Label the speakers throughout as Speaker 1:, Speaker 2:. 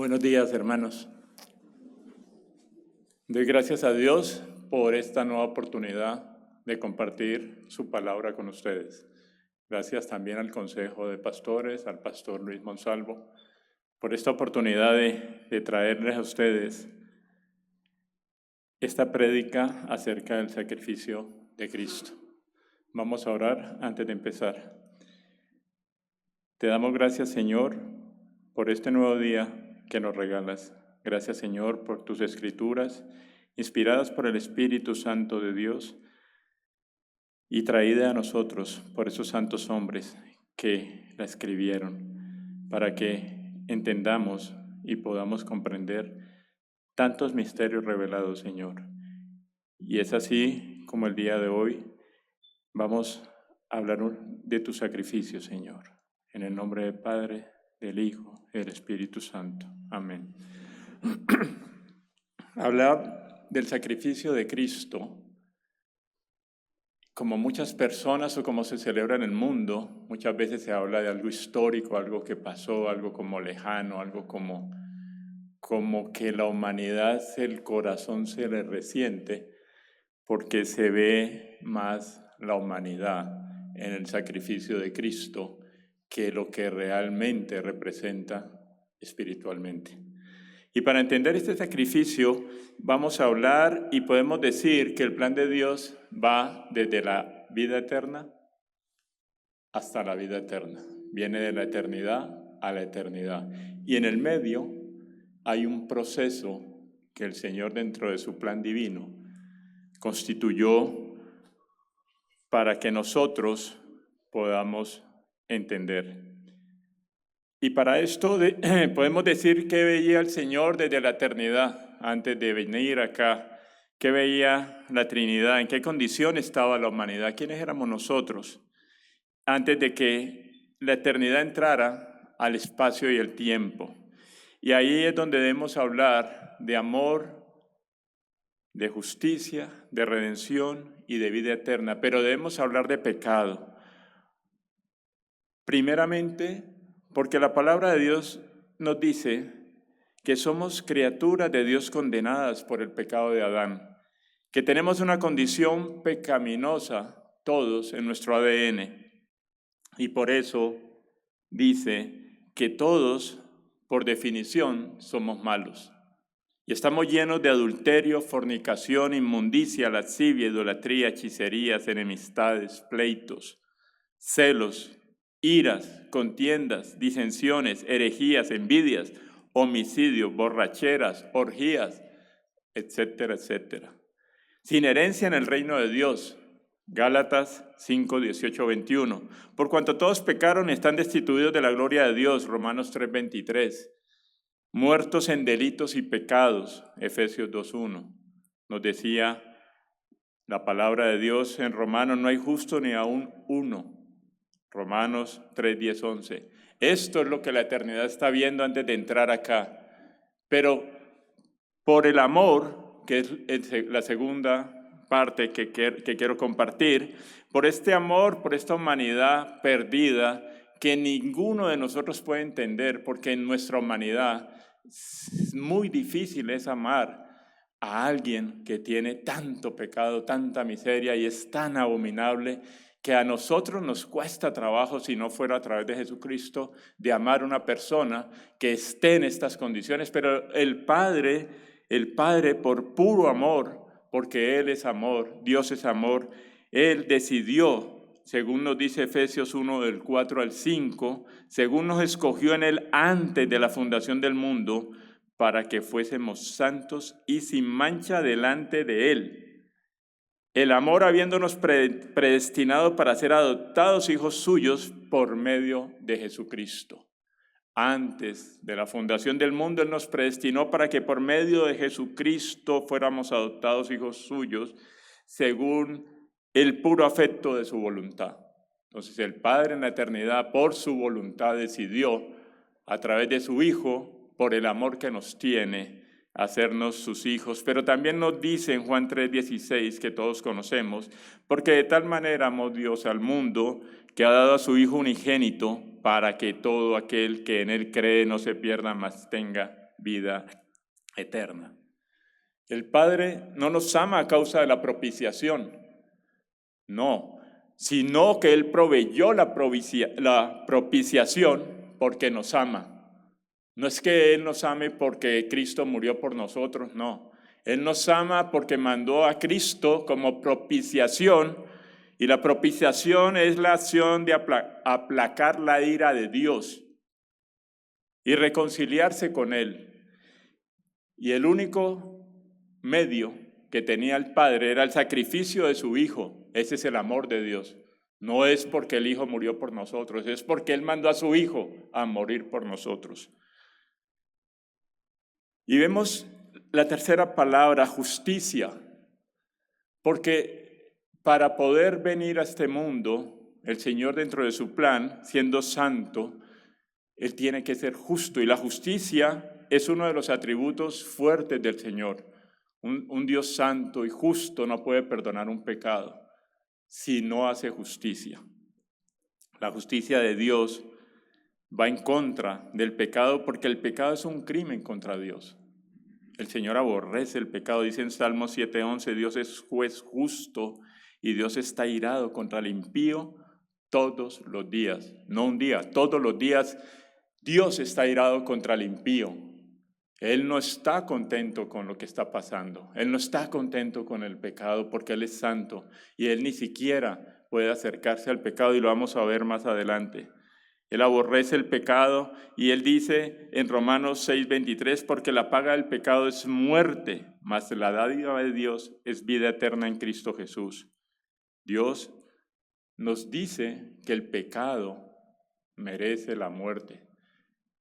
Speaker 1: Buenos días, hermanos. Doy gracias a Dios por esta nueva oportunidad de compartir su palabra con ustedes. Gracias también al Consejo de Pastores, al pastor Luis Monsalvo, por esta oportunidad de traerles a ustedes esta prédica acerca del sacrificio de Cristo. Vamos a orar antes de empezar. Te damos gracias, Señor, por este nuevo día que nos regalas. Gracias, Señor, por tus escrituras, inspiradas por el Espíritu Santo de Dios y traída a nosotros por esos santos hombres que la escribieron, para que entendamos y podamos comprender tantos misterios revelados, Señor. Y es así como el día de hoy vamos a hablar de tu sacrificio, Señor. En el nombre del Padre, del Hijo y del Espíritu Santo. Amén. Hablar del sacrificio de Cristo, como muchas personas o como se celebra en el mundo, muchas veces se habla de algo histórico, algo que pasó, algo como lejano, algo como que la humanidad, el corazón se le resiente porque se ve más la humanidad en el sacrificio de Cristo que lo que realmente representa espiritualmente. Y para entender este sacrificio vamos a hablar y podemos decir que el plan de Dios va desde la vida eterna hasta la vida eterna. Viene de la eternidad a la eternidad. Y en el medio hay un proceso que el Señor, dentro de su plan divino, constituyó para que nosotros podamos entender. Y para esto podemos decir qué veía el Señor desde la eternidad, antes de venir acá, qué veía la Trinidad, en qué condición estaba la humanidad, quiénes éramos nosotros, antes de que la eternidad entrara al espacio y el tiempo. Y ahí es donde debemos hablar de amor, de justicia, de redención y de vida eterna, pero debemos hablar de pecado. Primeramente, porque la palabra de Dios nos dice que somos criaturas de Dios condenadas por el pecado de Adán, que tenemos una condición pecaminosa todos en nuestro ADN, y por eso dice que todos, por definición, somos malos. Y estamos llenos de adulterio, fornicación, inmundicia, lascivia, idolatría, hechicerías, enemistades, pleitos, celos, iras, contiendas, disensiones, herejías, envidias, homicidios, borracheras, orgías, etcétera, etcétera. Sin herencia en el reino de Dios. Gálatas 5, 18, 21. Por cuanto todos pecaron y están destituidos de la gloria de Dios. Romanos 3, 23. Muertos en delitos y pecados, Efesios 2:1. Nos decía la palabra de Dios en Romanos, no hay justo ni aún uno. Romanos 3:10, 11. Esto es lo que la eternidad está viendo antes de entrar acá. Pero por el amor, que es la segunda parte que quiero compartir, por este amor, por esta humanidad perdida, que ninguno de nosotros puede entender, porque en nuestra humanidad es muy difícil es amar a alguien que tiene tanto pecado, tanta miseria y es tan abominable que a nosotros nos cuesta trabajo, si no fuera a través de Jesucristo, de amar a una persona que esté en estas condiciones. Pero el Padre por puro amor, porque Él es amor, Dios es amor, Él decidió, según nos dice Efesios 1, del 4 al 5, según nos escogió en Él antes de la fundación del mundo, para que fuésemos santos y sin mancha delante de Él. El amor habiéndonos predestinado para ser adoptados hijos suyos por medio de Jesucristo. Antes de la fundación del mundo, Él nos predestinó para que por medio de Jesucristo fuéramos adoptados hijos suyos, según el puro afecto de su voluntad. Entonces el Padre en la eternidad, por su voluntad, decidió, a través de su Hijo, por el amor que nos tiene, hacernos sus hijos. Pero también nos dice en Juan 3:16, que todos conocemos, porque de tal manera amó Dios al mundo, que ha dado a su Hijo unigénito, para que todo aquel que en Él cree no se pierda, mas tenga vida eterna. El Padre no nos ama a causa de la propiciación, no, sino que Él proveyó la propiciación porque nos ama. No es que Él nos ame porque Cristo murió por nosotros, no. Él nos ama porque mandó a Cristo como propiciación, y la propiciación es la acción de aplacar la ira de Dios y reconciliarse con Él. Y el único medio que tenía el Padre era el sacrificio de su Hijo. Ese es el amor de Dios. No es porque el Hijo murió por nosotros, es porque Él mandó a su Hijo a morir por nosotros. Y vemos la tercera palabra, justicia, porque para poder venir a este mundo, el Señor dentro de su plan, siendo santo, Él tiene que ser justo, y la justicia es uno de los atributos fuertes del Señor. Un Dios santo y justo no puede perdonar un pecado si no hace justicia. La justicia de Dios va en contra del pecado porque el pecado es un crimen contra Dios. El Señor aborrece el pecado. Dice en Salmo 7:11, Dios es juez justo y Dios está irado contra el impío todos los días. No un día, todos los días Dios está irado contra el impío. Él no está contento con lo que está pasando. Él no está contento con el pecado porque Él es santo y Él ni siquiera puede acercarse al pecado, y lo vamos a ver más adelante. Él aborrece el pecado y Él dice en Romanos 6:23, porque la paga del pecado es muerte, mas la dádiva de Dios es vida eterna en Cristo Jesús. Dios nos dice que el pecado merece la muerte.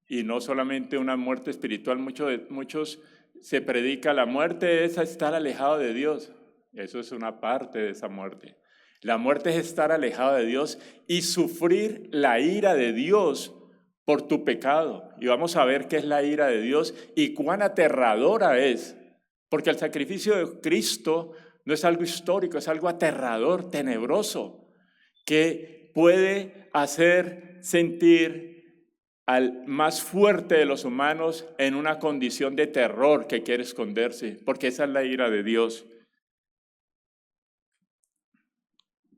Speaker 1: Y no solamente una muerte espiritual, muchos se predica la muerte es estar alejado de Dios. Eso es una parte de esa muerte. La muerte es estar alejado de Dios y sufrir la ira de Dios por tu pecado. Y vamos a ver qué es la ira de Dios y cuán aterradora es. Porque el sacrificio de Cristo no es algo histórico, es algo aterrador, tenebroso, que puede hacer sentir al más fuerte de los humanos en una condición de terror que quiere esconderse, porque esa es la ira de Dios.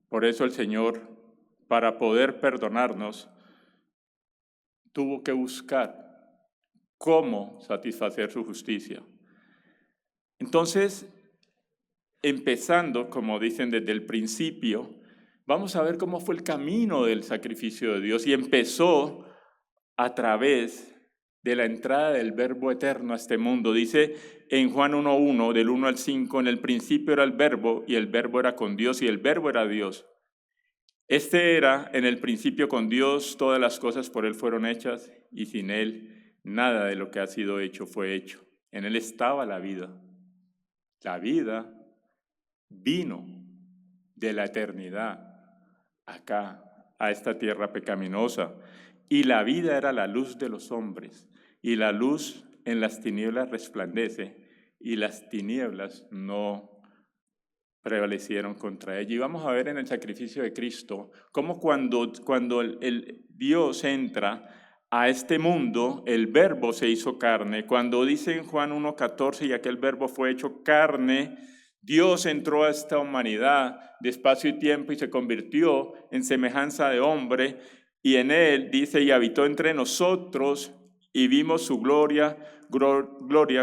Speaker 1: Por eso el Señor, para poder perdonarnos, tuvo que buscar cómo satisfacer su justicia. Entonces, empezando, como dicen desde el principio, vamos a ver cómo fue el camino del sacrificio de Dios, y empezó a través de la entrada del Verbo eterno a este mundo. Dice en Juan 1:1, del 1 al 5, en el principio era el Verbo, y el Verbo era con Dios, y el Verbo era Dios. Este era en el principio con Dios, todas las cosas por Él fueron hechas, y sin Él nada de lo que ha sido hecho fue hecho. En Él estaba la vida. La vida vino de la eternidad acá, a esta tierra pecaminosa. Y la vida era la luz de los hombres, y la luz en las tinieblas resplandece, y las tinieblas no prevalecieron contra ella. Y vamos a ver en el sacrificio de Cristo cómo cuando el Dios entra a este mundo, el Verbo se hizo carne. Cuando dice en Juan 1:14, y aquel Verbo fue hecho carne, Dios entró a esta humanidad de espacio y tiempo y se convirtió en semejanza de hombre, y en Él, dice, y habitó entre nosotros, y vimos su gloria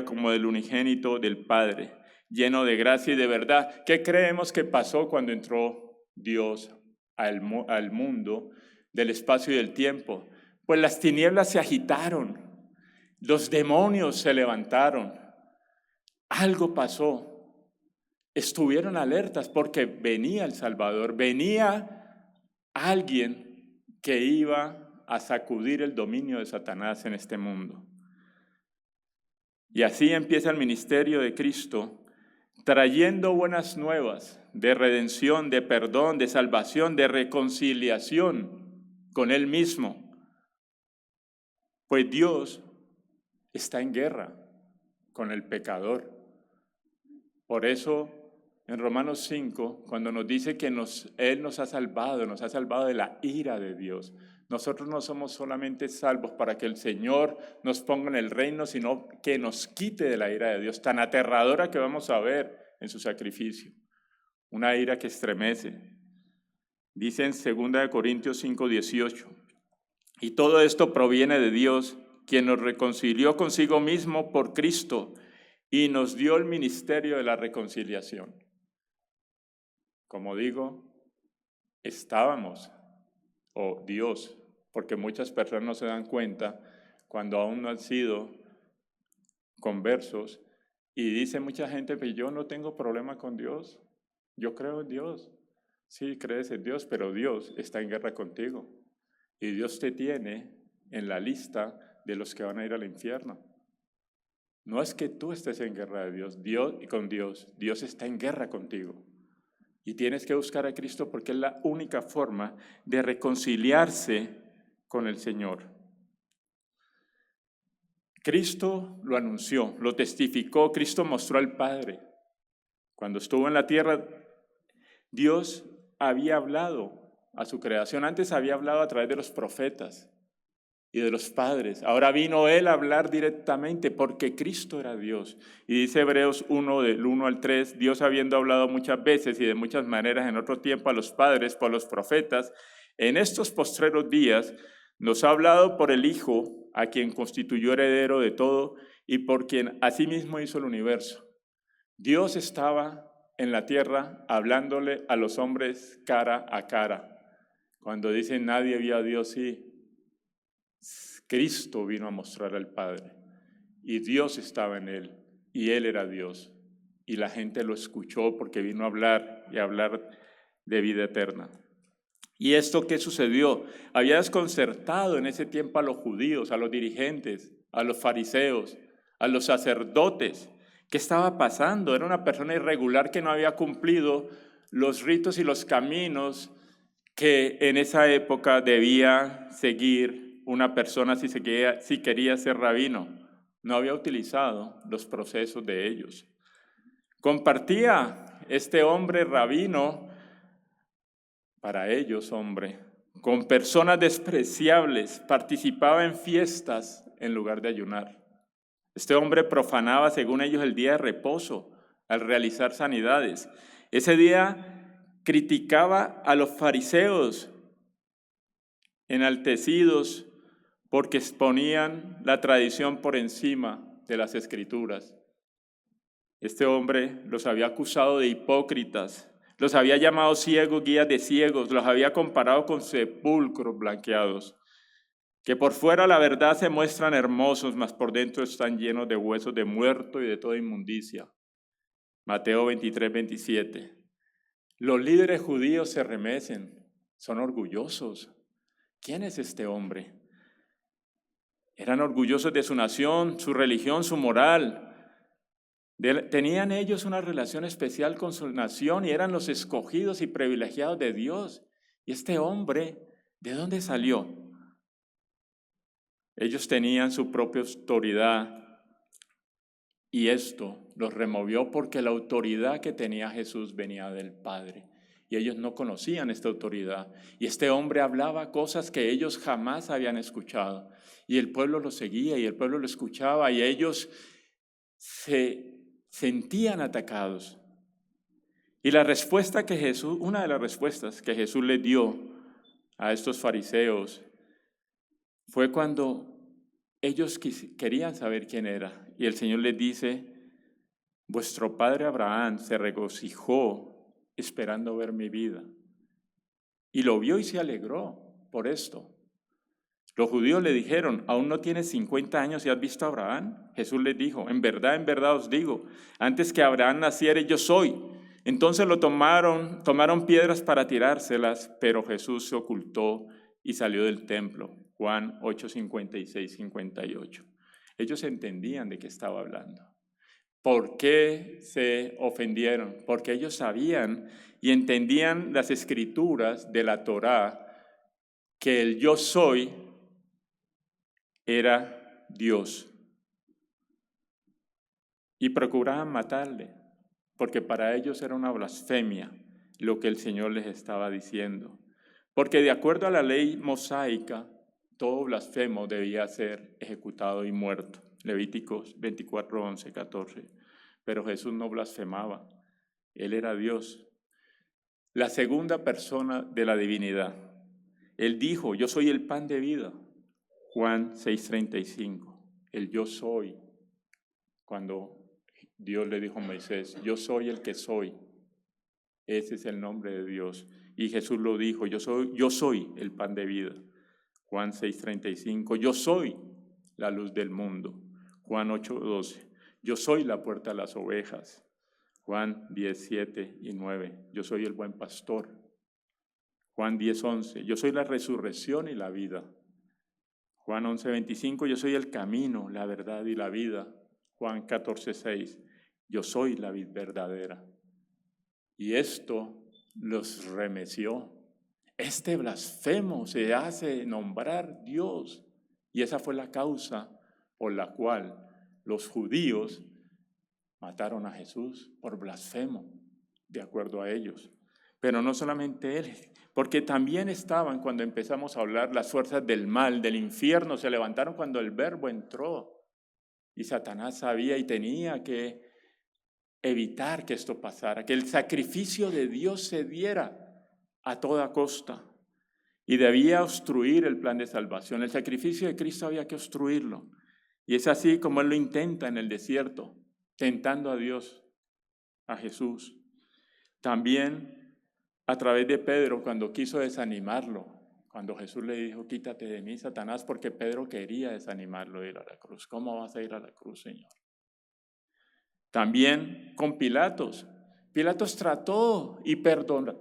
Speaker 1: como del unigénito del Padre, lleno de gracia y de verdad. ¿Qué creemos que pasó cuando entró Dios al mundo del espacio y del tiempo? Pues las tinieblas se agitaron, los demonios se levantaron, algo pasó. Estuvieron alertas porque venía el Salvador, venía alguien que iba a sacudir el dominio de Satanás en este mundo. Y así empieza el ministerio de Cristo, trayendo buenas nuevas de redención, de perdón, de salvación, de reconciliación con Él mismo. Pues Dios está en guerra con el pecador. Por eso en Romanos 5, cuando nos dice que Él nos ha salvado de la ira de Dios. Nosotros no somos solamente salvos para que el Señor nos ponga en el reino, sino que nos quite de la ira de Dios, tan aterradora que vamos a ver en su sacrificio. Una ira que estremece. Dice en 2 Corintios 5, 18, y todo esto proviene de Dios, quien nos reconcilió consigo mismo por Cristo y nos dio el ministerio de la reconciliación. Como digo, estábamos, o Dios, porque muchas personas no se dan cuenta cuando aún no han sido conversos, y dice mucha gente, pues yo no tengo problema con Dios, yo creo en Dios. Sí, crees en Dios, pero Dios está en guerra contigo, y Dios te tiene en la lista de los que van a ir al infierno. No es que tú estés en guerra de Dios, Dios está en guerra contigo. Y tienes que buscar a Cristo porque es la única forma de reconciliarse con el Señor. Cristo lo anunció, lo testificó, Cristo mostró al Padre. Cuando estuvo en la tierra, Dios había hablado a su creación. Antes había hablado a través de los profetas y de los padres. Ahora vino Él a hablar directamente porque Cristo era Dios. Y dice Hebreos 1, del 1 al 3, Dios habiendo hablado muchas veces y de muchas maneras en otro tiempo a los padres por los profetas, en estos postreros días nos ha hablado por el Hijo, a quien constituyó heredero de todo y por quien asimismo hizo el universo. Dios estaba en la tierra hablándole a los hombres cara a cara. Cuando dicen nadie vio a Dios, sí, Cristo vino a mostrar al Padre y Dios estaba en Él y Él era Dios y la gente lo escuchó porque vino a hablar y a hablar de vida eterna. ¿Y esto qué sucedió? Había desconcertado en ese tiempo a los judíos, a los dirigentes, a los fariseos, a los sacerdotes. ¿Qué estaba pasando? Era una persona irregular que no había cumplido los ritos y los caminos que en esa época debía seguir una persona si quería ser rabino. No había utilizado los procesos de ellos. Compartía este hombre rabino, para ellos hombre, con personas despreciables, participaba en fiestas en lugar de ayunar. Este hombre profanaba, según ellos, el día de reposo al realizar sanidades. Ese día criticaba a los fariseos enaltecidos porque exponían la tradición por encima de las Escrituras. Este hombre los había acusado de hipócritas, los había llamado ciegos, guías de ciegos, los había comparado con sepulcros blanqueados, que por fuera la verdad se muestran hermosos, mas por dentro están llenos de huesos de muerto y de toda inmundicia. Mateo 23, 27. Los líderes judíos se remecen, son orgullosos. ¿Quién es este hombre? Eran orgullosos de su nación, su religión, su moral. Tenían ellos una relación especial con su nación y eran los escogidos y privilegiados de Dios. Y este hombre, ¿de dónde salió? Ellos tenían su propia autoridad y esto los removió porque la autoridad que tenía Jesús venía del Padre. Y ellos no conocían esta autoridad. Y este hombre hablaba cosas que ellos jamás habían escuchado. Y el pueblo lo seguía y el pueblo lo escuchaba y ellos se sentían atacados. Y la respuesta que Jesús, una de las respuestas que Jesús le dio a estos fariseos fue cuando ellos querían saber quién era. Y el Señor les dice, vuestro padre Abraham se regocijó esperando ver mi vida. Y lo vio y se alegró por esto. Los judíos le dijeron, ¿aún no tienes 50 años y has visto a Abraham? Jesús les dijo, en verdad os digo, antes que Abraham naciera yo soy. Entonces lo tomaron piedras para tirárselas, pero Jesús se ocultó y salió del templo. Juan 8, 56, 58. Ellos entendían de qué estaba hablando. ¿Por qué se ofendieron? Porque ellos sabían y entendían las escrituras de la Torá, que el yo soy era Dios. Y procuraban matarle, porque para ellos era una blasfemia lo que el Señor les estaba diciendo. Porque de acuerdo a la ley mosaica, todo blasfemo debía ser ejecutado y muerto. Levíticos 24, 11, 14. Pero Jesús no blasfemaba. Él era Dios, la segunda persona de la divinidad. Él dijo, yo soy el pan de vida. Juan 6:35. El yo soy. Cuando Dios le dijo a Moisés, yo soy el que soy. Ese es el nombre de Dios. Y Jesús lo dijo, yo soy el pan de vida. Juan 6:35. Yo soy la luz del mundo. Juan 8:12. Yo soy la puerta de las ovejas. Juan 10:7 y 9. Yo soy el buen pastor. Juan 10:11. Yo soy la resurrección y la vida. Juan 11:25. Yo soy el camino, la verdad y la vida. Juan 14:6. Yo soy la vid verdadera. Y esto los remeció. Este blasfemo se hace nombrar Dios. Y esa fue la causa por la cual los judíos mataron a Jesús por blasfemo, de acuerdo a ellos. Pero no solamente él, porque también estaban, cuando empezamos a hablar, las fuerzas del mal, del infierno, se levantaron cuando el Verbo entró. Y Satanás sabía y tenía que evitar que esto pasara, que el sacrificio de Dios se diera a toda costa. Y debía obstruir el plan de salvación. El sacrificio de Cristo había que obstruirlo. Y es así como él lo intenta en el desierto, tentando a Dios, a Jesús. También a través de Pedro, cuando quiso desanimarlo, cuando Jesús le dijo, quítate de mí, Satanás, porque Pedro quería desanimarlo de ir a la cruz. ¿Cómo vas a ir a la cruz, Señor? También con Pilatos. Pilatos trató y perdonó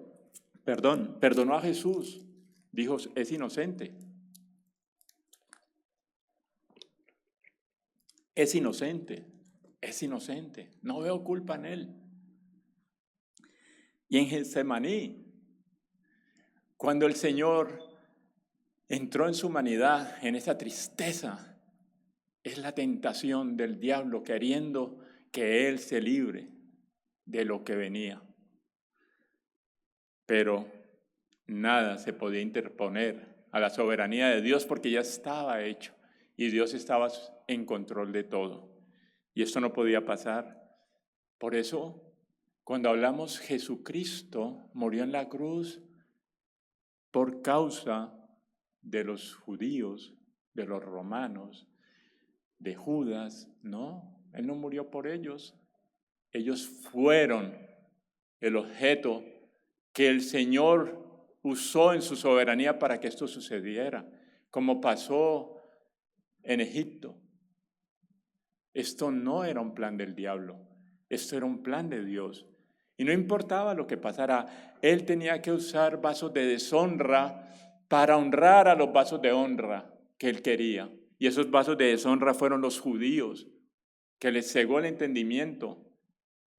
Speaker 1: a Jesús. Dijo, es inocente. Es inocente. Es inocente. No veo culpa en él. Y en Getsemaní, cuando el Señor entró en su humanidad, en esa tristeza, es la tentación del diablo queriendo que él se libre de lo que venía. Pero nada se podía interponer a la soberanía de Dios porque ya estaba hecho y Dios estaba en control de todo. Y esto no podía pasar. Por eso, cuando hablamos Jesucristo murió en la cruz por causa de los judíos, de los romanos, de Judas, no, él no murió por ellos. Ellos fueron el objeto que el Señor usó en su soberanía para que esto sucediera, como pasó en Egipto. Esto no era un plan del diablo, esto era un plan de Dios. Y no importaba lo que pasara, él tenía que usar vasos de deshonra para honrar a los vasos de honra que él quería. Y esos vasos de deshonra fueron los judíos, que les cegó el entendimiento,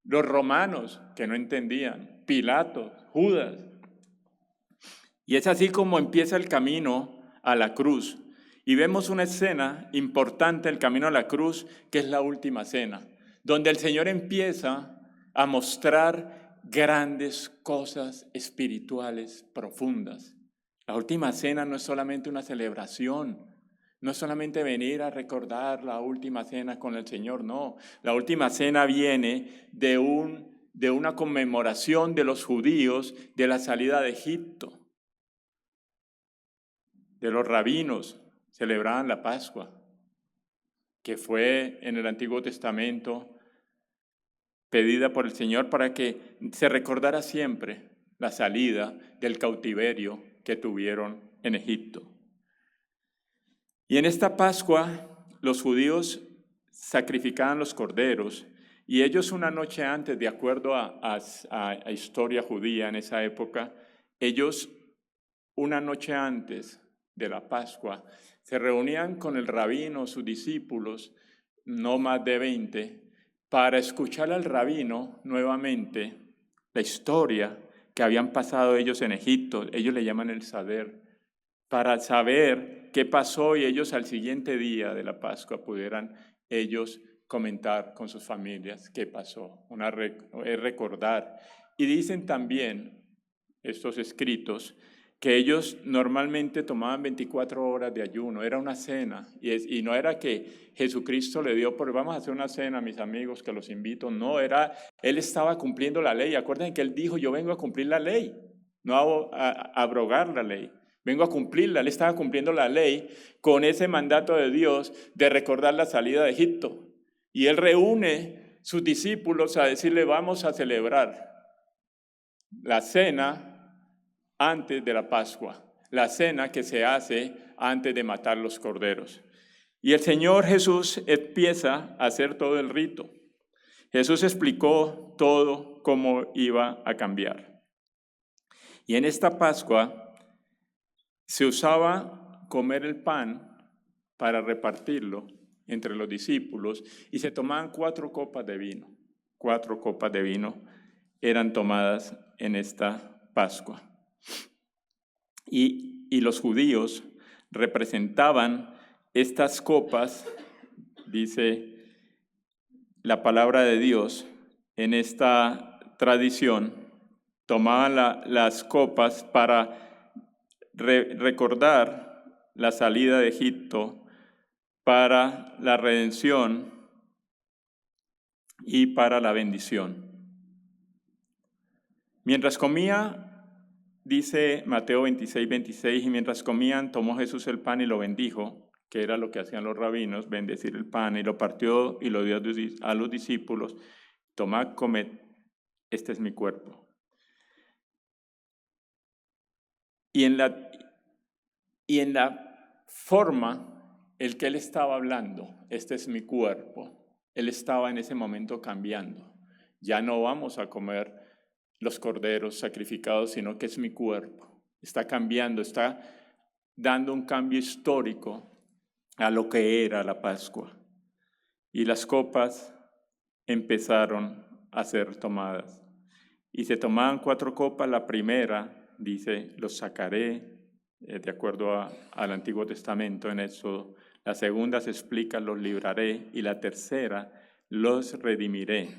Speaker 1: los romanos, que no entendían, Pilatos, Judas. Y es así como empieza el camino a la cruz. Y vemos una escena importante, el camino a la cruz, que es la última cena, donde el Señor empieza a mostrar grandes cosas espirituales profundas. La última cena no es solamente una celebración, no es solamente venir a recordar la última cena con el Señor, no. La última cena viene de una conmemoración de los judíos de la salida de Egipto. De los rabinos celebraban la Pascua, que fue en el Antiguo Testamento pedida por el Señor para que se recordara siempre la salida del cautiverio que tuvieron en Egipto. Y en esta Pascua los judíos sacrificaban los corderos y ellos una noche antes, de acuerdo a historia judía en esa época, ellos una noche antes de la Pascua se reunían con el rabino, sus discípulos, no más de 20, para escuchar al rabino nuevamente la historia que habían pasado ellos en Egipto. Ellos le llaman el Sader, para saber qué pasó y ellos al siguiente día de la Pascua pudieran ellos comentar con sus familias qué pasó, es recordar. Y dicen también estos escritos que ellos normalmente tomaban 24 horas de ayuno, era una cena, y no era que Jesucristo le dio por vamos a hacer una cena, mis amigos, que los invito, no, él estaba cumpliendo la ley. Acuérdense que él dijo, yo vengo a cumplir la ley, no a abrogar la ley, vengo a cumplirla. Él estaba cumpliendo la ley con ese mandato de Dios de recordar la salida de Egipto, y él reúne sus discípulos a decirle, vamos a celebrar la cena antes de la Pascua, la cena que se hace antes de matar los corderos. Y el Señor Jesús empieza a hacer todo el rito. Jesús explicó todo cómo iba a cambiar. Y en esta Pascua se usaba comer el pan para repartirlo entre los discípulos y se tomaban 4 copas de vino. 4 copas de vino eran tomadas en esta Pascua. Y los judíos representaban estas copas, dice la palabra de Dios, en esta tradición, tomaban las copas para recordar la salida de Egipto, para la redención y para la bendición. Mientras comía, dice Mateo 26:26, y mientras comían, tomó Jesús el pan y lo bendijo, que era lo que hacían los rabinos, bendecir el pan, y lo partió y lo dio a los discípulos. Tomad, comed, este es mi cuerpo. Y en la forma en que él estaba hablando, este es mi cuerpo, él estaba en ese momento cambiando. Ya no vamos a comer los corderos sacrificados, sino que es mi cuerpo. Está cambiando, está dando un cambio histórico a lo que era la Pascua. Y las copas empezaron a ser tomadas. Y se tomaban 4 copas. La primera, dice, los sacaré, de acuerdo al Antiguo Testamento en Éxodo. La segunda se explica, los libraré. Y la tercera, los redimiré.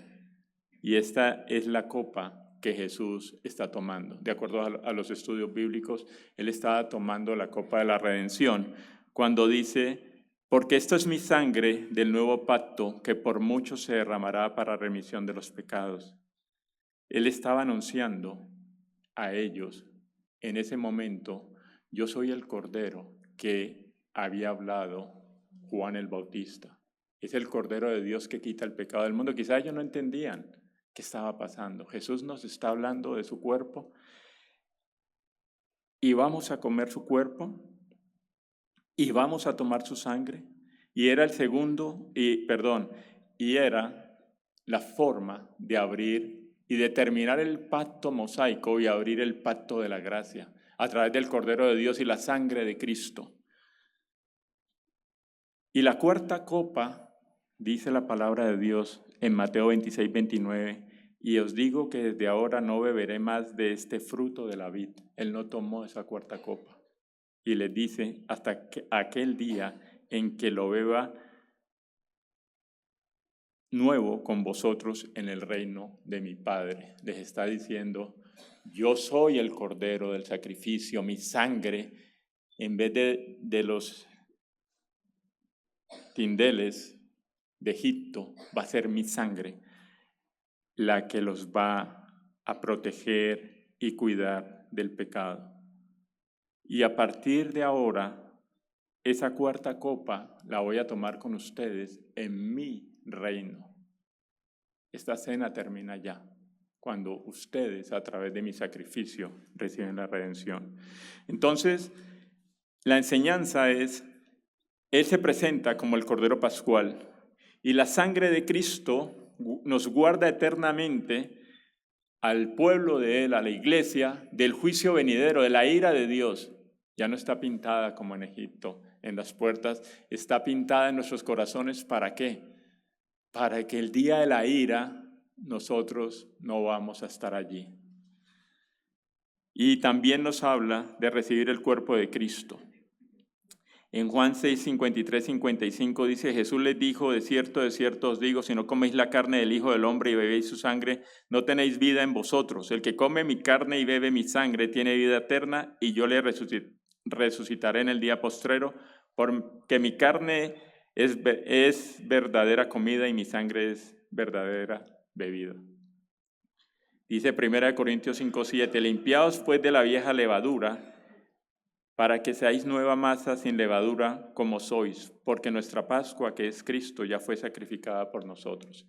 Speaker 1: Y esta es la copa que Jesús está tomando. De acuerdo a los estudios bíblicos, él estaba tomando la copa de la redención cuando dice, porque esto es mi sangre del nuevo pacto que por muchos se derramará para remisión de los pecados. Él estaba anunciando a ellos en ese momento, yo soy el Cordero que había hablado Juan el Bautista. Es el Cordero de Dios que quita el pecado del mundo. Quizá ellos no entendían qué estaba pasando. Jesús nos está hablando de su cuerpo y vamos a comer su cuerpo y vamos a tomar su sangre. Y era y era la forma de abrir y de terminar el pacto mosaico y abrir el pacto de la gracia a través del Cordero de Dios y la sangre de Cristo. Y la cuarta copa, dice la palabra de Dios en Mateo 26:29, y os digo que desde ahora no beberé más de este fruto de la vid. Él no tomó esa cuarta copa. Y les dice, hasta aquel día en que lo beba nuevo con vosotros en el reino de mi Padre. Les está diciendo, yo soy el Cordero del sacrificio, mi sangre, en vez de los tindeles de Egipto, va a ser mi sangre la que los va a proteger y cuidar del pecado. Y a partir de ahora, esa cuarta copa la voy a tomar con ustedes en mi reino. Esta cena termina ya, cuando ustedes, a través de mi sacrificio, reciben la redención. Entonces, la enseñanza es, Él se presenta como el Cordero Pascual, y la sangre de Cristo nos guarda eternamente al pueblo de Él, a la iglesia, del juicio venidero, de la ira de Dios. Ya no está pintada como en Egipto, en las puertas, está pintada en nuestros corazones. ¿Para qué? Para que el día de la ira nosotros no vamos a estar allí. Y también nos habla de recibir el cuerpo de Cristo. En Juan 6, 53, 55 dice, Jesús les dijo, de cierto os digo, si no coméis la carne del Hijo del Hombre y bebéis su sangre, no tenéis vida en vosotros. El que come mi carne y bebe mi sangre tiene vida eterna, y yo le resucitaré en el día postrero, porque mi carne es verdadera comida y mi sangre es verdadera bebida. Dice 1 Corintios 5, 7, limpiaos pues de la vieja levadura, para que seáis nueva masa sin levadura como sois, porque nuestra Pascua, que es Cristo, ya fue sacrificada por nosotros.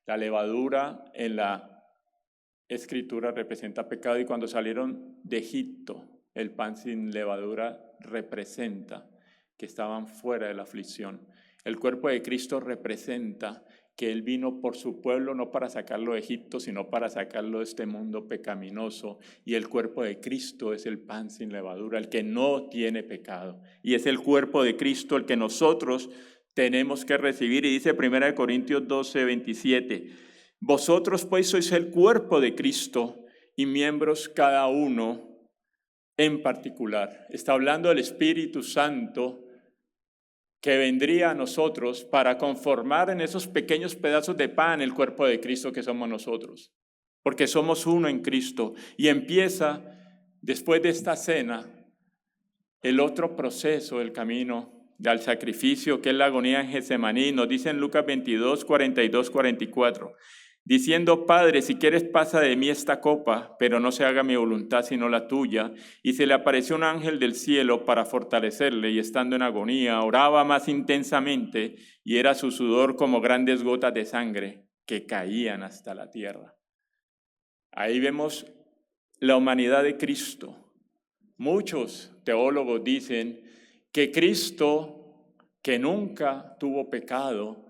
Speaker 1: La levadura en la Escritura representa pecado, y cuando salieron de Egipto, el pan sin levadura representa que estaban fuera de la aflicción. El cuerpo de Cristo representa que Él vino por su pueblo, no para sacarlo de Egipto, sino para sacarlo de este mundo pecaminoso. Y el cuerpo de Cristo es el pan sin levadura, el que no tiene pecado. Y es el cuerpo de Cristo el que nosotros tenemos que recibir. Y dice 1 Corintios 12, 27, vosotros pues sois el cuerpo de Cristo y miembros cada uno en particular. Está hablando del Espíritu Santo que vendría a nosotros para conformar en esos pequeños pedazos de pan el cuerpo de Cristo que somos nosotros, porque somos uno en Cristo. Y empieza, después de esta cena, el otro proceso, el camino al sacrificio, que es la agonía en Getsemaní. Nos dice en Lucas 22, 42, 44, diciendo, Padre, si quieres pasa de mí esta copa, pero no se haga mi voluntad sino la tuya. Y se le apareció un ángel del cielo para fortalecerle, y estando en agonía, oraba más intensamente, y era su sudor como grandes gotas de sangre que caían hasta la tierra. Ahí vemos la humanidad de Cristo. Muchos teólogos dicen que Cristo, que nunca tuvo pecado,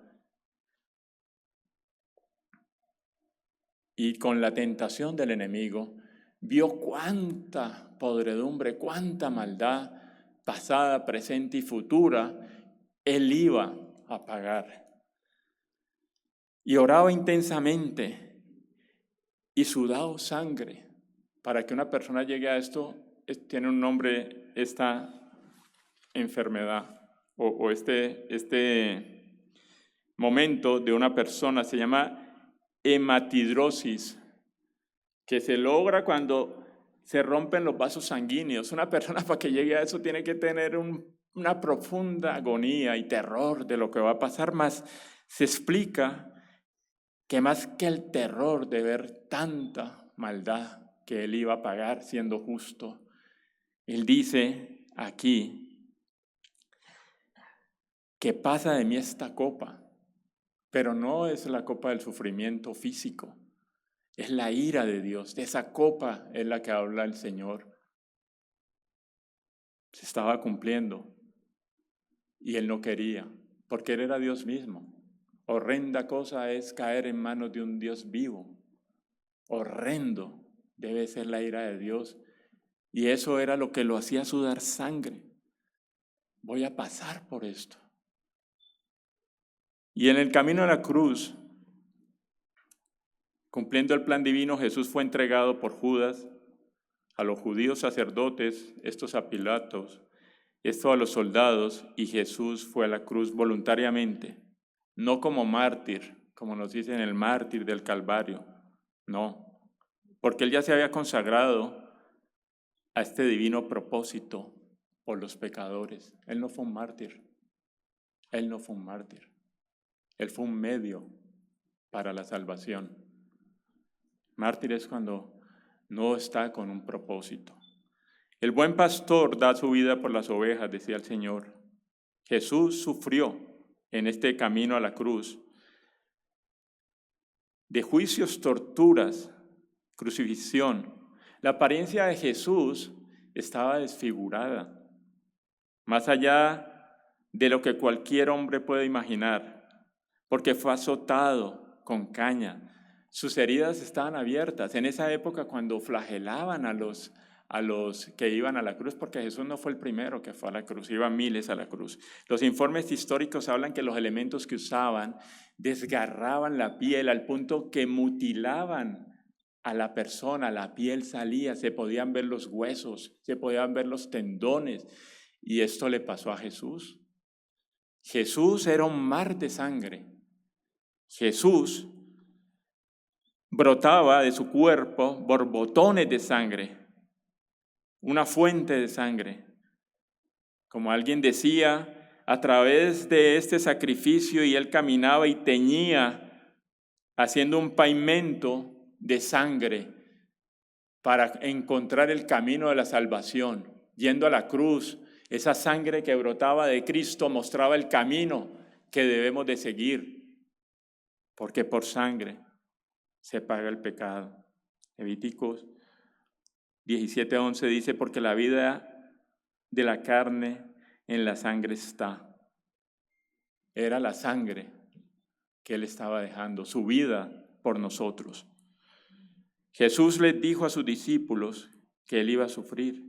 Speaker 1: y con la tentación del enemigo, vio cuánta podredumbre, cuánta maldad pasada, presente y futura Él iba a pagar. Y oraba intensamente y sudaba sangre. Para que una persona llegue a esto, tiene un nombre esta enfermedad o este momento de una persona, se llama hematidrosis, que se logra cuando se rompen los vasos sanguíneos. Una persona, para que llegue a eso, tiene que tener una profunda agonía y terror de lo que va a pasar. Más se explica que más que el terror de ver tanta maldad que Él iba a pagar siendo justo, Él dice aquí que pasa de mí esta copa, pero no es la copa del sufrimiento físico, es la ira de Dios. De esa copa es la que habla el Señor. Se estaba cumpliendo y Él no quería, porque Él era Dios mismo. Horrenda cosa es caer en manos de un Dios vivo. Horrendo debe ser la ira de Dios. Y eso era lo que lo hacía sudar sangre. Voy a pasar por esto. Y en el camino a la cruz, cumpliendo el plan divino, Jesús fue entregado por Judas a los judíos sacerdotes, estos a Pilatos, esto a los soldados, y Jesús fue a la cruz voluntariamente, no como mártir, como nos dicen el mártir del Calvario, no, porque Él ya se había consagrado a este divino propósito por los pecadores. Él no fue un mártir, Él no fue un mártir, Él fue un medio para la salvación. Mártir es cuando no está con un propósito. El buen pastor da su vida por las ovejas, decía el Señor. Jesús sufrió en este camino a la cruz de juicios, torturas, crucifixión. La apariencia de Jesús estaba desfigurada, más allá de lo que cualquier hombre puede imaginar, porque fue azotado con caña. Sus heridas estaban abiertas. En esa época, cuando flagelaban a los que iban a la cruz, porque Jesús no fue el primero que fue a la cruz, iban miles a la cruz. Los informes históricos hablan que los elementos que usaban desgarraban la piel al punto que mutilaban a la persona, la piel salía, se podían ver los huesos, se podían ver los tendones. Y esto le pasó a Jesús. Jesús era un mar de sangre. Jesús brotaba de su cuerpo borbotones de sangre, una fuente de sangre. Como alguien decía, a través de este sacrificio y él caminaba y teñía, haciendo un pavimento de sangre para encontrar el camino de la salvación, yendo a la cruz. Esa sangre que brotaba de Cristo mostraba el camino que debemos de seguir, porque por sangre se paga el pecado. Levíticos 17:11 dice, porque la vida de la carne en la sangre está. Era la sangre que él estaba dejando, su vida por nosotros. Jesús les dijo a sus discípulos que él iba a sufrir.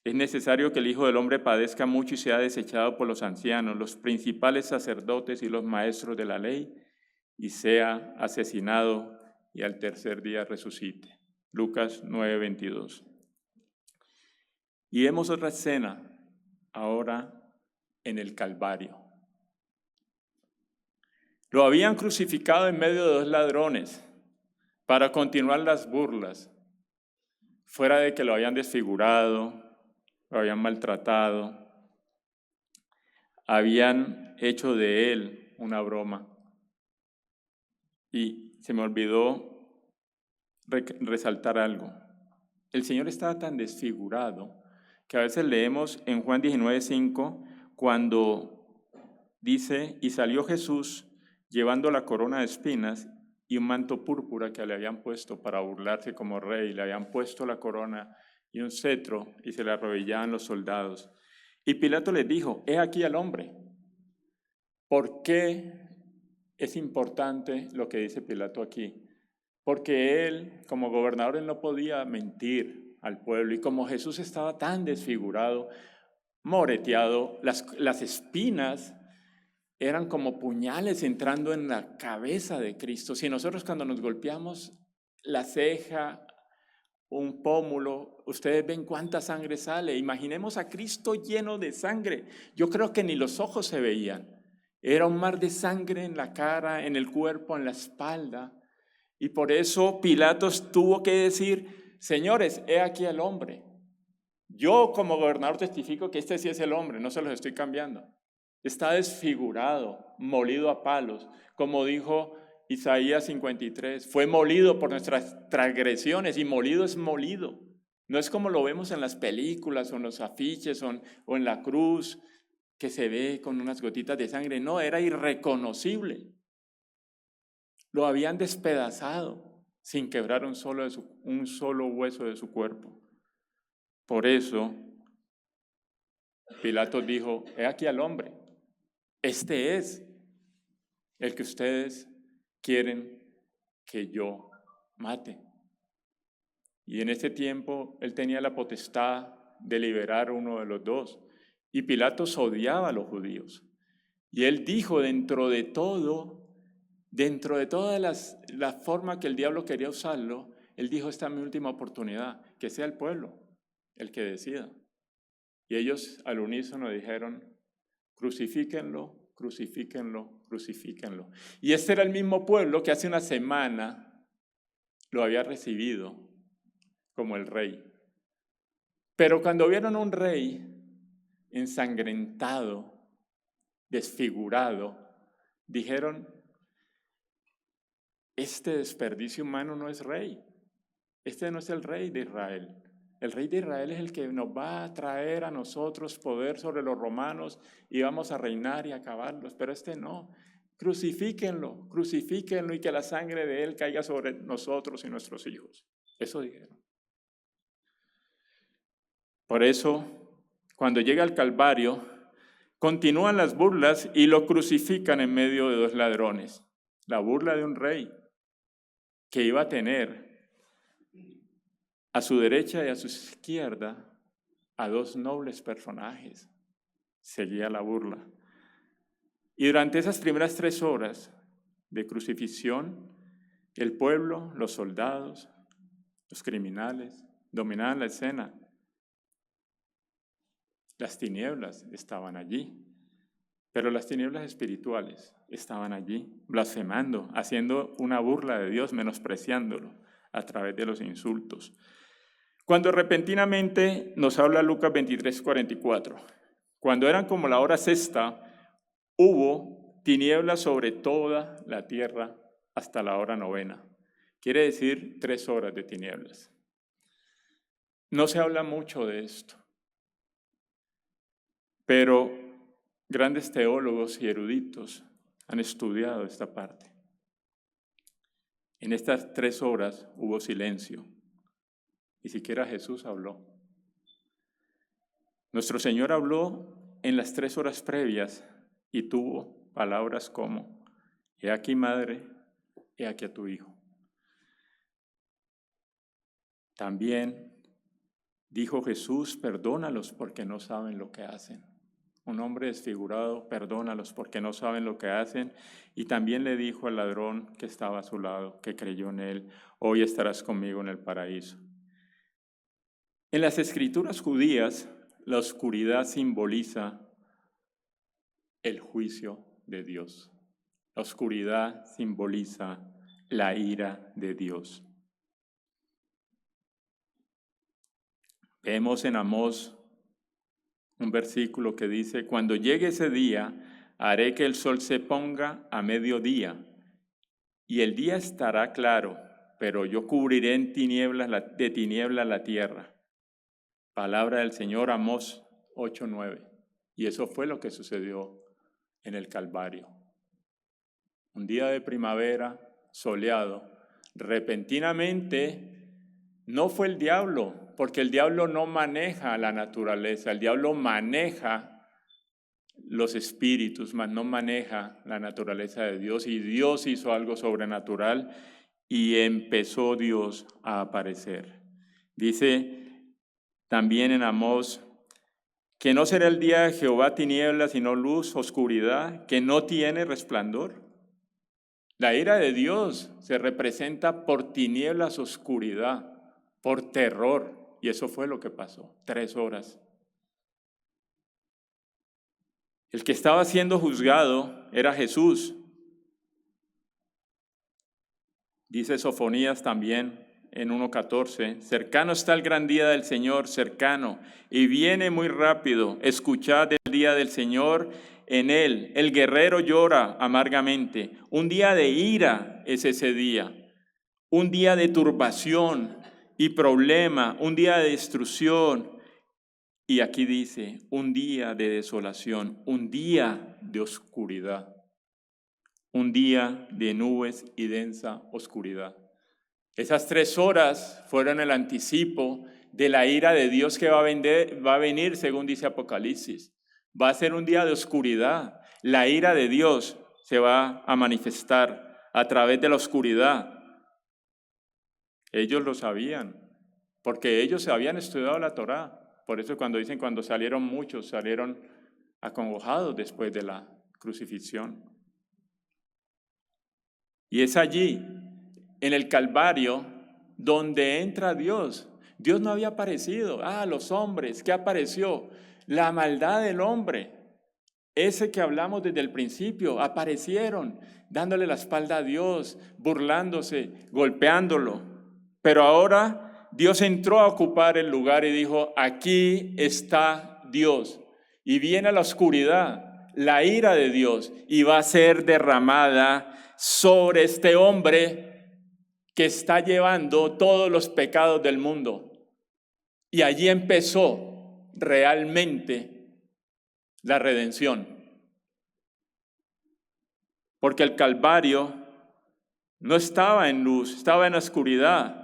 Speaker 1: Es necesario que el Hijo del Hombre padezca mucho y sea desechado por los ancianos, los principales sacerdotes y los maestros de la ley, y sea asesinado y al tercer día resucite. Lucas 9:22. Y vemos otra escena ahora en el Calvario. Lo habían crucificado en medio de dos ladrones para continuar las burlas, fuera de que lo habían desfigurado, lo habían maltratado, habían hecho de él una broma. Y se me olvidó resaltar algo. El Señor estaba tan desfigurado que a veces leemos en Juan 19:5 cuando dice, y salió Jesús llevando la corona de espinas y un manto púrpura que le habían puesto para burlarse como rey. Le habían puesto la corona y un cetro y se le arrodillaban los soldados. Y Pilato les dijo, he aquí al hombre. ¿Por qué es importante lo que dice Pilato aquí? Porque él, como gobernador, él no podía mentir al pueblo. Y como Jesús estaba tan desfigurado, moreteado, las espinas eran como puñales entrando en la cabeza de Cristo. Si nosotros cuando nos golpeamos la ceja, un pómulo, ustedes ven cuánta sangre sale. Imaginemos a Cristo lleno de sangre. Yo creo que ni los ojos se veían. Era un mar de sangre en la cara, en el cuerpo, en la espalda. Y por eso Pilatos tuvo que decir, señores, he aquí al hombre. Yo como gobernador testifico que este sí es el hombre, no se los estoy cambiando. Está desfigurado, molido a palos, como dijo Isaías 53. Fue molido por nuestras transgresiones y molido es molido. No es como lo vemos en las películas o en los afiches o en la cruz, que se ve con unas gotitas de sangre. No, era irreconocible. Lo habían despedazado sin quebrar un solo hueso de su cuerpo. Por eso, Pilato dijo, he aquí al hombre. Este es el que ustedes quieren que yo mate. Y en ese tiempo él tenía la potestad de liberar a uno de los dos. Y Pilatos odiaba a los judíos. Y él dijo dentro de toda la forma que el diablo quería usarlo, él dijo, esta es mi última oportunidad, que sea el pueblo el que decida. Y ellos al unísono dijeron, crucifíquenlo, crucifíquenlo, crucifíquenlo. Y este era el mismo pueblo que hace una semana lo había recibido como el rey. Pero cuando vieron un rey ensangrentado, desfigurado, dijeron, este desperdicio humano no es rey. Este no es el rey de Israel. El rey de Israel es el que nos va a traer a nosotros poder sobre los romanos y vamos a reinar y acabarlos. Pero este no. Crucifíquenlo, crucifíquenlo y que la sangre de él caiga sobre nosotros y nuestros hijos. Eso dijeron. Por eso, cuando llega al Calvario, continúan las burlas y lo crucifican en medio de dos ladrones. La burla de un rey que iba a tener a su derecha y a su izquierda a dos nobles personajes. Seguía la burla. Y durante esas primeras 3 horas de crucifixión, el pueblo, los soldados, los criminales, dominaban la escena. Las tinieblas estaban allí, pero las tinieblas espirituales estaban allí, blasfemando, haciendo una burla de Dios, menospreciándolo a través de los insultos. Cuando repentinamente nos habla Lucas 23:44, cuando eran como la hora sexta, hubo tinieblas sobre toda la tierra hasta la hora novena. Quiere decir 3 horas de tinieblas. No se habla mucho de esto, pero grandes teólogos y eruditos han estudiado esta parte. En estas 3 horas hubo silencio, ni siquiera Jesús habló. Nuestro Señor habló en las 3 horas previas y tuvo palabras como: he aquí madre, he aquí a tu hijo. También dijo Jesús: perdónalos porque no saben lo que hacen. Un hombre desfigurado, perdónalos porque no saben lo que hacen. Y también le dijo al ladrón que estaba a su lado, que creyó en él: hoy estarás conmigo en el paraíso. En las escrituras judías, la oscuridad simboliza el juicio de Dios. La oscuridad simboliza la ira de Dios. Vemos en Amós un versículo que dice: cuando llegue ese día, haré que el sol se ponga a mediodía, y el día estará claro, pero yo cubriré de tinieblas la tierra. Palabra del Señor, Amós 8:9. Y eso fue lo que sucedió en el Calvario. Un día de primavera, soleado, repentinamente, no fue el diablo, porque el diablo no maneja la naturaleza, el diablo maneja los espíritus, mas no maneja la naturaleza de Dios, y Dios hizo algo sobrenatural y empezó Dios a aparecer. Dice también en Amós que no será el día de Jehová tiniebla, sino luz, oscuridad, que no tiene resplandor. La ira de Dios se representa por tinieblas, oscuridad, por terror, y eso fue lo que pasó, 3 horas. El que estaba siendo juzgado era Jesús. Dice Sofonías también en 1:14, cercano está el gran día del Señor, cercano, y viene muy rápido. Escuchad el día del Señor, en él el guerrero llora amargamente. Un día de ira es ese día, un día de turbación y problema, un día de destrucción. Y aquí dice, un día de desolación, un día de oscuridad, un día de nubes y densa oscuridad. Esas 3 horas fueron el anticipo de la ira de Dios que va a venir, según dice Apocalipsis. Va a ser un día de oscuridad. La ira de Dios se va a manifestar a través de la oscuridad. Ellos lo sabían, porque ellos habían estudiado la Torá. Por eso cuando dicen cuando salieron muchos, salieron acongojados después de la crucifixión. Y es allí, en el Calvario, donde entra Dios. Dios no había aparecido. Los hombres, ¿qué apareció? La maldad del hombre. Ese que hablamos desde el principio, aparecieron dándole la espalda a Dios, burlándose, golpeándolo. Pero ahora Dios entró a ocupar el lugar y dijo, aquí está Dios. Y viene la oscuridad, la ira de Dios, y va a ser derramada sobre este hombre que está llevando todos los pecados del mundo. Y allí empezó realmente la redención. Porque el Calvario no estaba en luz, estaba en oscuridad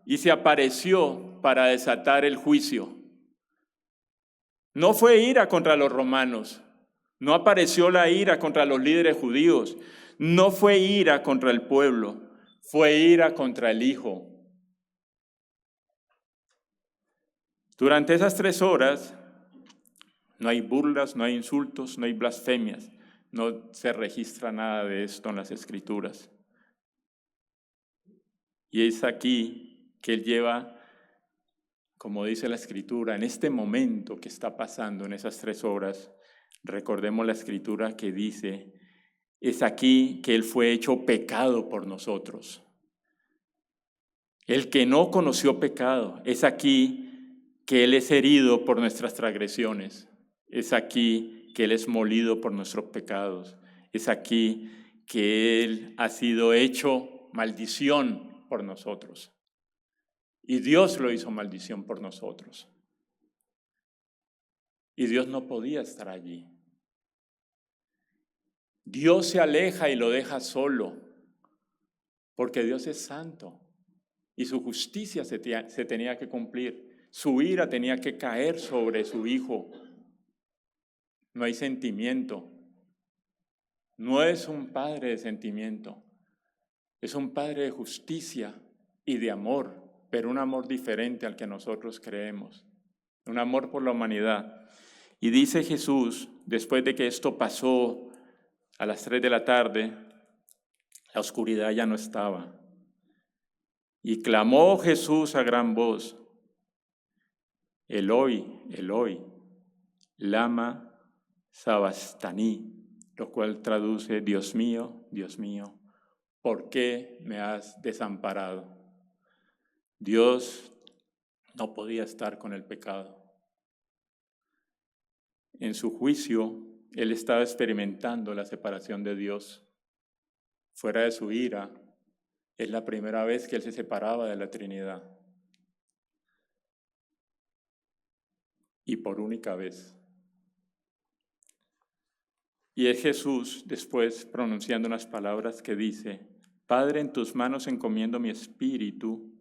Speaker 1: y se apareció para desatar el juicio. No fue ira contra los romanos, no apareció la ira contra los líderes judíos, no fue ira contra el pueblo, fue ira contra el Hijo. Durante esas 3 horas no hay burlas, no hay insultos, no hay blasfemias, no se registra nada de esto en las Escrituras. Y es aquí que Él lleva como dice la Escritura, en este momento que está pasando en esas 3 horas, recordemos la Escritura que dice, es aquí que Él fue hecho pecado por nosotros. El que no conoció pecado, es aquí que Él es herido por nuestras transgresiones. Es aquí que Él es molido por nuestros pecados. Es aquí que Él ha sido hecho maldición por nosotros. Y Dios lo hizo maldición por nosotros. Y Dios no podía estar allí. Dios se aleja y lo deja solo, porque Dios es santo y su justicia se tenía que cumplir. Su ira tenía que caer sobre su Hijo. No hay sentimiento. No es un padre de sentimiento. Es un padre de justicia y de amor, pero un amor diferente al que nosotros creemos. Un amor por la humanidad. Y dice Jesús, después de que esto pasó a las 3 de la tarde, la oscuridad ya no estaba. Y clamó Jesús a gran voz, Eloi, Eloi, lama sabachthani, lo cual traduce, Dios mío, ¿por qué me has desamparado? Dios no podía estar con el pecado. En su juicio, Él estaba experimentando la separación de Dios. Fuera de su ira, es la primera vez que Él se separaba de la Trinidad. Y por única vez. Y es Jesús después pronunciando unas palabras que dice, Padre, en tus manos encomiendo mi espíritu,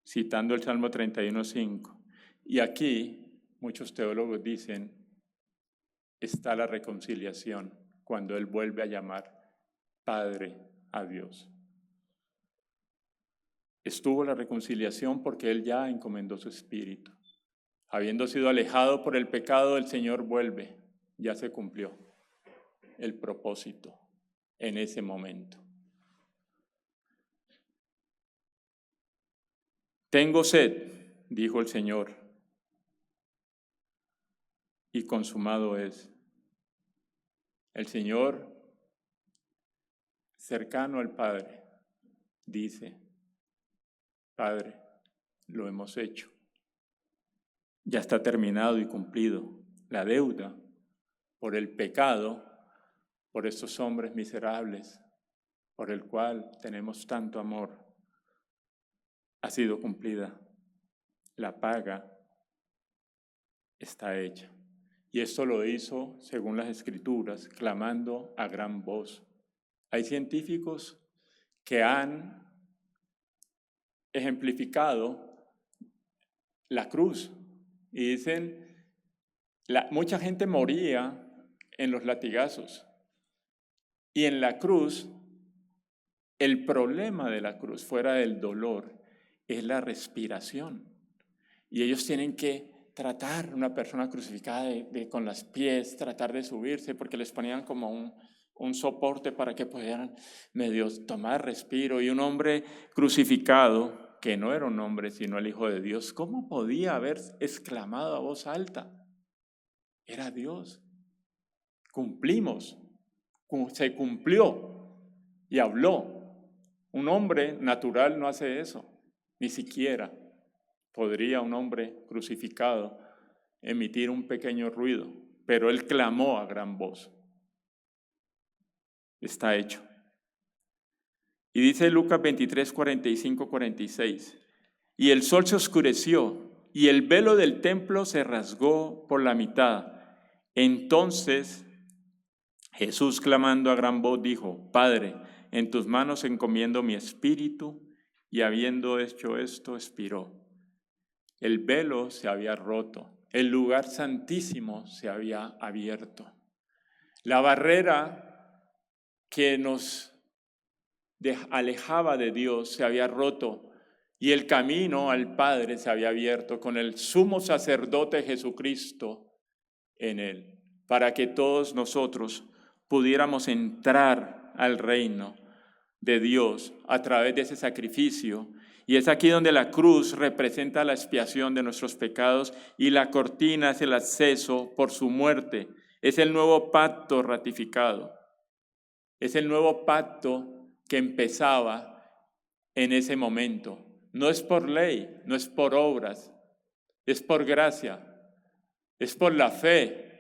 Speaker 1: citando el Salmo 31:5. Y aquí muchos teólogos dicen, está la reconciliación, cuando Él vuelve a llamar Padre a Dios. Estuvo la reconciliación porque Él ya encomendó su espíritu. Habiendo sido alejado por el pecado, el Señor vuelve. Ya se cumplió el propósito en ese momento. Tengo sed, dijo el Señor, y consumado es. El Señor, cercano al Padre, dice, Padre, lo hemos hecho. Ya está terminado y cumplido la deuda por el pecado, por estos hombres miserables, por el cual tenemos tanto amor. Ha sido cumplida. La paga está hecha. Y esto lo hizo, según las Escrituras, clamando a gran voz. Hay científicos que han ejemplificado la cruz y dicen, mucha gente moría en los latigazos. Y en la cruz, el problema de la cruz, fuera del dolor, es la respiración. Y ellos tienen que tratar, una persona crucificada con los pies, tratar de subirse, porque les ponían como un soporte para que pudieran medio tomar respiro. Y un hombre crucificado, que no era un hombre, sino el Hijo de Dios, ¿cómo podía haber exclamado a voz alta? Era Dios. Cumplimos, se cumplió y habló. Un hombre natural no hace eso, ni siquiera podría un hombre crucificado emitir un pequeño ruido, pero él clamó a gran voz. Está hecho. Y dice Lucas 23, 45, 46, y el sol se oscureció y el velo del templo se rasgó por la mitad. Entonces Jesús, clamando a gran voz, dijo, Padre, en tus manos encomiendo mi espíritu, y habiendo hecho esto, expiró. El velo se había roto, el lugar santísimo se había abierto. La barrera que nos alejaba de Dios se había roto y el camino al Padre se había abierto con el sumo sacerdote Jesucristo en él, para que todos nosotros pudiéramos entrar al reino de Dios a través de ese sacrificio Y es aquí donde la cruz representa la expiación de nuestros pecados y la cortina es el acceso por su muerte. Es el nuevo pacto ratificado. Es el nuevo pacto que empezaba en ese momento. No es por ley, no es por obras, es por gracia, es por la fe,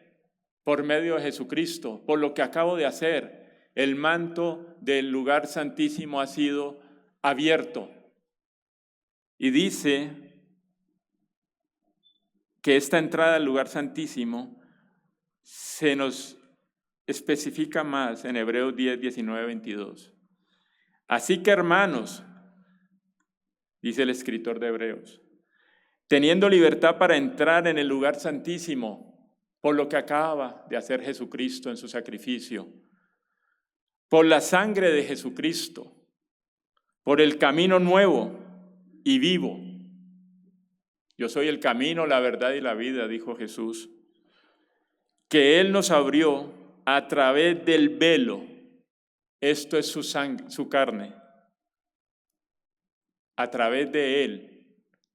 Speaker 1: por medio de Jesucristo, por lo que acabo de hacer. El manto del lugar santísimo ha sido abierto. Y dice que esta entrada al lugar santísimo se nos especifica más en Hebreos 10, 19, 22. Así que, hermanos, dice el escritor de Hebreos, teniendo libertad para entrar en el lugar santísimo, por lo que acaba de hacer Jesucristo en su sacrificio, por la sangre de Jesucristo, por el camino nuevo y vivo. Yo soy el camino, la verdad y la vida, dijo Jesús, que Él nos abrió a través del velo. Esto es su sangre, su carne. A través de Él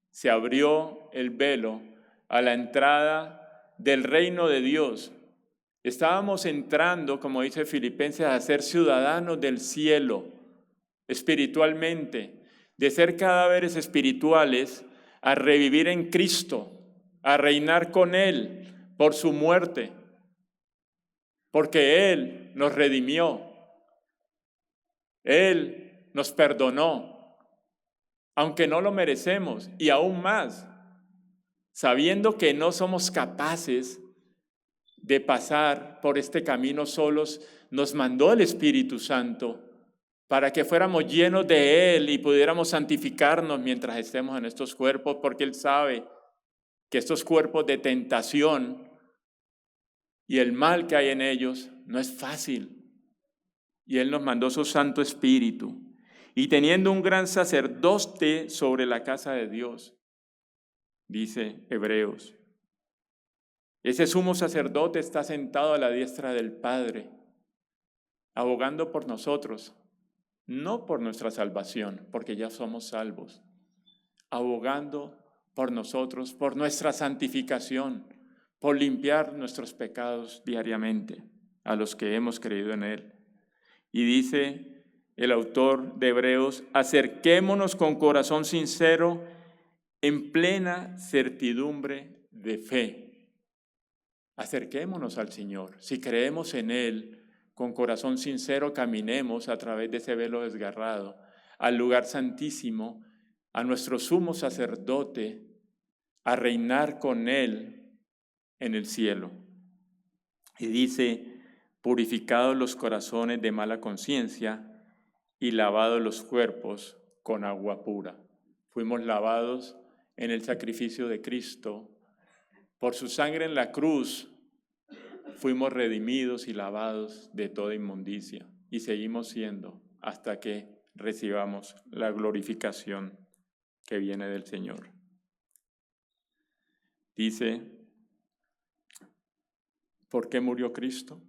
Speaker 1: se abrió el velo a la entrada del reino de Dios. Estábamos entrando, como dice Filipenses, a ser ciudadanos del cielo, espiritualmente, de ser cadáveres espirituales, a revivir en Cristo, a reinar con Él por su muerte, porque Él nos redimió, Él nos perdonó, aunque no lo merecemos, y aún más, sabiendo que no somos capaces de pasar por este camino solos, nos mandó el Espíritu Santo para que fuéramos llenos de Él y pudiéramos santificarnos mientras estemos en estos cuerpos, porque Él sabe que estos cuerpos de tentación y el mal que hay en ellos no es fácil. Y Él nos mandó su Santo Espíritu. Y teniendo un gran sacerdote sobre la casa de Dios, dice Hebreos, ese sumo sacerdote está sentado a la diestra del Padre, abogando por nosotros, no por nuestra salvación, porque ya somos salvos, abogando por nosotros, por nuestra santificación, por limpiar nuestros pecados diariamente a los que hemos creído en Él. Y dice el autor de Hebreos, acerquémonos con corazón sincero, en plena certidumbre de fe. Acerquémonos al Señor. Si creemos en Él, con corazón sincero caminemos a través de ese velo desgarrado al lugar santísimo, a nuestro sumo sacerdote, a reinar con Él en el cielo. Y dice, purificados los corazones de mala conciencia y lavados los cuerpos con agua pura. Fuimos lavados en el sacrificio de Cristo. Por su sangre en la cruz fuimos redimidos y lavados de toda inmundicia y seguimos siendo hasta que recibamos la glorificación que viene del Señor. Dice, ¿por qué murió Cristo?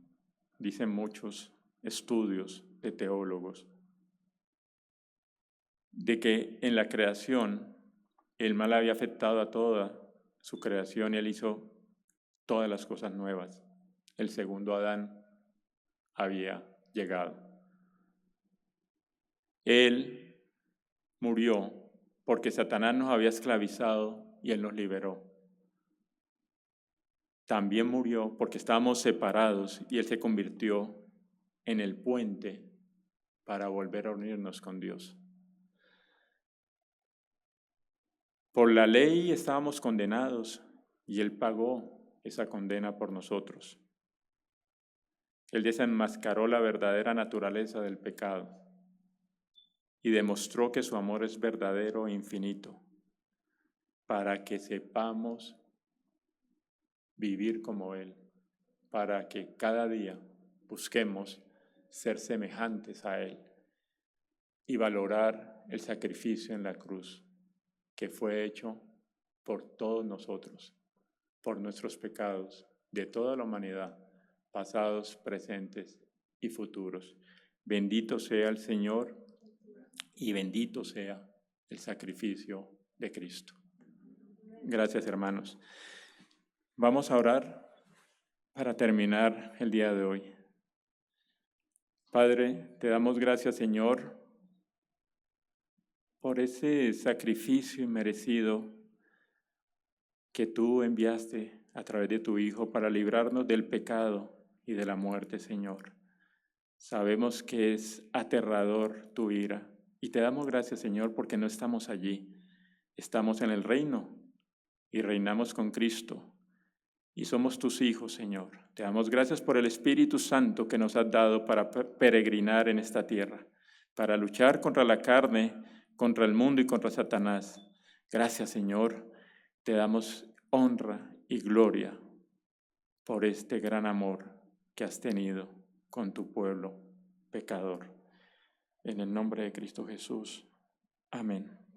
Speaker 1: Dicen muchos estudios de teólogos, de que en la creación el mal había afectado a toda su creación y Él hizo todas las cosas nuevas. El segundo Adán había llegado. Él murió porque Satanás nos había esclavizado y Él nos liberó. También murió porque estábamos separados y Él se convirtió en el puente para volver a unirnos con Dios. Por la ley estábamos condenados y Él pagó esa condena por nosotros. Él desenmascaró la verdadera naturaleza del pecado y demostró que su amor es verdadero e infinito, para que sepamos vivir como Él, para que cada día busquemos ser semejantes a Él y valorar el sacrificio en la cruz que fue hecho por todos nosotros, por nuestros pecados, de toda la humanidad, pasados, presentes y futuros. Bendito sea el Señor y bendito sea el sacrificio de Cristo. Gracias, hermanos. Vamos a orar para terminar el día de hoy. Padre, te damos gracias, Señor, por ese sacrificio inmerecido que tú enviaste a través de tu Hijo para librarnos del pecado y de la muerte, Señor. Sabemos que es aterrador tu ira y te damos gracias, Señor, porque no estamos allí. Estamos en el reino y reinamos con Cristo y somos tus hijos, Señor. Te damos gracias por el Espíritu Santo que nos has dado para peregrinar en esta tierra, para luchar contra la carne, contra el mundo y contra Satanás. Gracias, Señor. Te damos honra y gloria por este gran amor que has tenido con tu pueblo pecador. En el nombre de Cristo Jesús. Amén.